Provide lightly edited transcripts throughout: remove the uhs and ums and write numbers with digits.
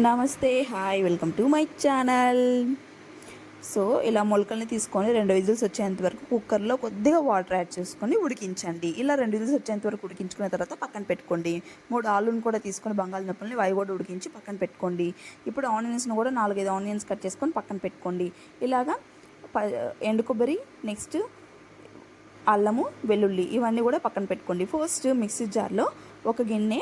నమస్తే, hi, welcome to my channel. So ఇలా మొలకల్ని తీసుకొని 2 విజిల్స్ వచ్చేంత వరకు కుక్కర్లో కొద్దిగా వాటర్ యాడ్ చేసుకొని ఉడికించండి. ఇలా 2 విజిల్స్ వచ్చేంత వరకు ఉడికించుకున్న తర్వాత పక్కన పెట్టుకోండి. 3 ఆలుని కూడా తీసుకొని బంగాళదుంపల్ని అవి కూడా ఉడికించి పక్కన పెట్టుకోండి. ఇప్పుడు ఆనియన్స్ని కూడా 4-5 ఆనియన్స్ కట్ చేసుకొని పక్కన పెట్టుకోండి. ఇలాగా ఎండు కొబ్బరి, నెక్స్ట్ అల్లము, వెల్లుల్లి ఇవన్నీ కూడా పక్కన పెట్టుకోండి. ఫస్ట్ మిక్సీ జార్లో ఒక గిన్నె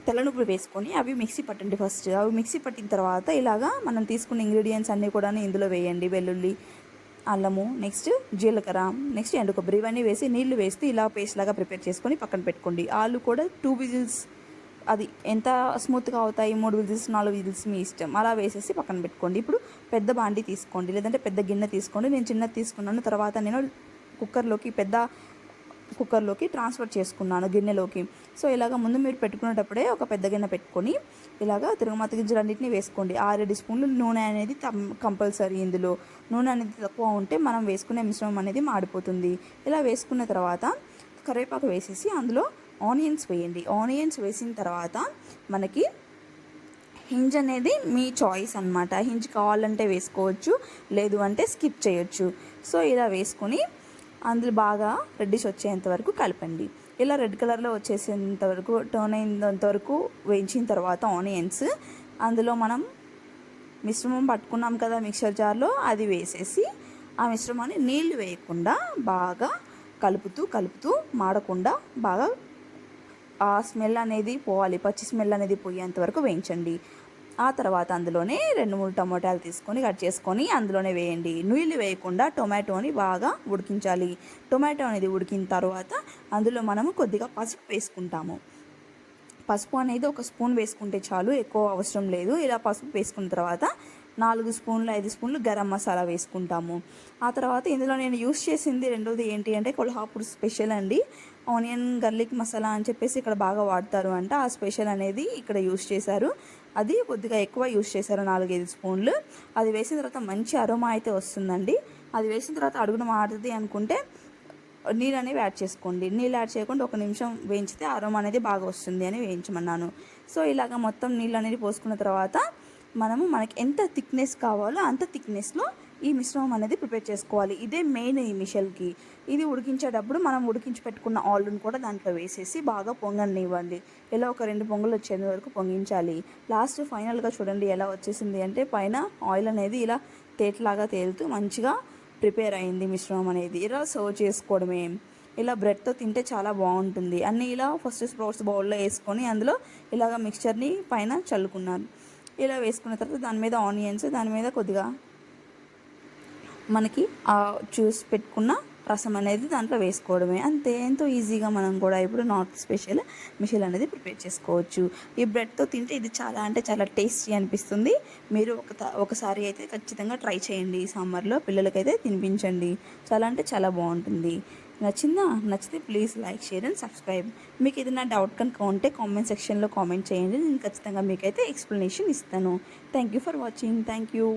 తెల్లనువ్వులు వేసుకొని అవి మిక్సీ పట్టండి. ఫస్ట్ అవి మిక్సీ పట్టిన తర్వాత ఇలాగా మనం తీసుకున్న ఇంగ్రీడియంట్స్ అన్నీ కూడా ఇందులో వేయండి. వెల్లుల్లి, అల్లము, నెక్స్ట్ జీలకర్ర, నెక్స్ట్ ఎండు కొబ్బరి ఇవన్నీ వేసి నీళ్లు వేస్తూ ఇలా పేస్ట్ లాగా ప్రిపేర్ చేసుకొని పక్కన పెట్టుకోండి. ఆలు కూడా 2 విజిల్స్, అది ఎంత స్మూత్గా అవుతాయి, 3 విజిల్స్ 4 విజిల్స్ మీ ఇష్టం, అలా వేసేసి పక్కన పెట్టుకోండి. ఇప్పుడు పెద్ద బాండి తీసుకోండి, లేదంటే పెద్ద గిన్నె తీసుకోండి. నేను చిన్నది తీసుకున్నాను, తర్వాత నేను పెద్ద కుక్కర్లోకి ట్రాన్స్ఫర్ చేసుకున్నాను, గిన్నెలోకి. సో ఇలాగ ముందు మీరు పెట్టుకునేటప్పుడే ఒక పెద్ద గిన్నె పెట్టుకొని ఇలాగ తిరుగుమాత గింజలన్నింటినీ వేసుకోండి. 6-7 స్పూన్లు నూనె అనేది కంపల్సరీ. ఇందులో నూనె అనేది తక్కువ ఉంటే మనం వేసుకునే మిశ్రమం అనేది మాడిపోతుంది. ఇలా వేసుకున్న తర్వాత కరివేపాకు వేసేసి అందులో ఆనియన్స్ వేయండి. ఆనియన్స్ వేసిన తర్వాత మనకి హింజ్ అనేది మీ చాయిస్ అనమాట. హింజ్ కావాలంటే వేసుకోవచ్చు, లేదు అంటే స్కిప్ చేయొచ్చు. సో ఇలా వేసుకొని అందులో బాగా రెడ్డిష్ వచ్చేంత వరకు కలపండి. ఇలా రెడ్ కలర్లో వచ్చేసేంత వరకు, టర్న్ అయినంత వరకు వేయించిన తర్వాత ఆనియన్స్ అందులో మనం మిశ్రమం పట్టుకున్నాం కదా మిక్సర్ జార్లో, అది వేసేసి ఆ మిశ్రమాన్ని నీళ్లు వేయకుండా బాగా కలుపుతూ మాడకుండా బాగా ఆ స్మెల్ అనేది పోవాలి, పచ్చి స్మెల్ అనేది పోయేంత వరకు వేయించండి. ఆ తర్వాత అందులోనే 2-3 టమాటాలు తీసుకొని కట్ చేసుకొని అందులోనే వేయండి. నీళ్ళు వేయకుండా టొమాటోని బాగా ఉడికించాలి. టొమాటో అనేది ఉడికిన తర్వాత అందులో మనము కొద్దిగా పసుపు వేసుకుంటాము. పసుపు అనేది 1 స్పూన్ వేసుకుంటే చాలు, ఎక్కువ అవసరం లేదు. ఇలా పసుపు వేసుకున్న తర్వాత 4 స్పూన్లు 5 స్పూన్లు గరం మసాలా వేసుకుంటాము. ఆ తర్వాత ఇందులో నేను యూస్ చేసింది రెండోది ఏంటి అంటే కొల్హాపూర్ స్పెషల్ అండి, ఆనియన్ గర్లిక్ మసాలా అని చెప్పేసి ఇక్కడ బాగా వాడతారు అంట. ఆ స్పెషల్ అనేది ఇక్కడ యూస్ చేశారు, అది కొద్దిగా ఎక్కువ యూస్ చేశారు, 4-5 స్పూన్లు. అది వేసిన తర్వాత మంచి అరోమా అయితే వస్తుందండి. అది వేసిన తర్వాత అడుగున మాడుతుంది అనుకుంటే నీళ్ళు అనేవి యాడ్ చేసుకోండి. నీళ్ళు యాడ్ చేయకుండా 1 నిమిషం వేయించితే అరోమా అనేది బాగా వస్తుంది అని వేయించమన్నాను. సో ఇలాగ మొత్తం నీళ్ళు అనేది పోసుకున్న తర్వాత మనకి ఎంత థిక్నెస్ కావాలో అంత థిక్నెస్లో ఈ మిశ్రమం అనేది ప్రిపేర్ చేసుకోవాలి. ఇదే మెయిన్ ఈ మిషల్కి. ఇది ఉడికించేటప్పుడు మనం ఉడికించి పెట్టుకున్న ఆలుని కూడా దాంట్లో వేసేసి బాగా పొంగనివ్వండి. ఇలా ఒక 2 పొంగులు వచ్చేంత వరకు పొంగించాలి. లాస్ట్ ఫైనల్గా చూడండి ఎలా వచ్చేసింది అంటే పైన ఆయిల్ అనేది ఇలా తేట్లాగా తేలుతూ మంచిగా ప్రిపేర్ అయింది మిశ్రమం అనేది. ఇలా సర్వ్ చేసుకోవడమే. ఇలా బ్రెడ్తో తింటే చాలా బాగుంటుంది. అన్నీ ఇలా ఫస్ట్ స్ప్రౌట్స్ బౌల్లో వేసుకొని అందులో ఇలాగ మిక్చర్ని పైన చల్లుకున్నాను. ఇలా వేసుకున్న తర్వాత దాని మీద ఆనియన్స్, దాని మీద కొద్దిగా మనకి చూసి పెట్టుకున్న రసం అనేది దాంట్లో వేసుకోవడమే. అంతే, ఎంతో ఈజీగా మనం కూడా ఇప్పుడు నార్త్ స్పెషల్ మిషల్ అనేది ప్రిపేర్ చేసుకోవచ్చు. ఈ బ్రెడ్తో తింటే ఇది చాలా అంటే చాలా టేస్టీ అనిపిస్తుంది. మీరు ఒకసారి అయితే ఖచ్చితంగా ట్రై చేయండి. ఈ సమ్మర్లో పిల్లలకైతే తినిపించండి, చాలా అంటే చాలా బాగుంటుంది. నచ్చితే please like, share and subscribe. మీకు ఏదైనా డౌట్ కనుక ఉంటే కామెంట్ సెక్షన్లో కామెంట్ చేయండి, నేను ఖచ్చితంగా మీకైతే ఎక్స్ప్లెనేషన్ ఇస్తాను. Thank you for watching. Thank you.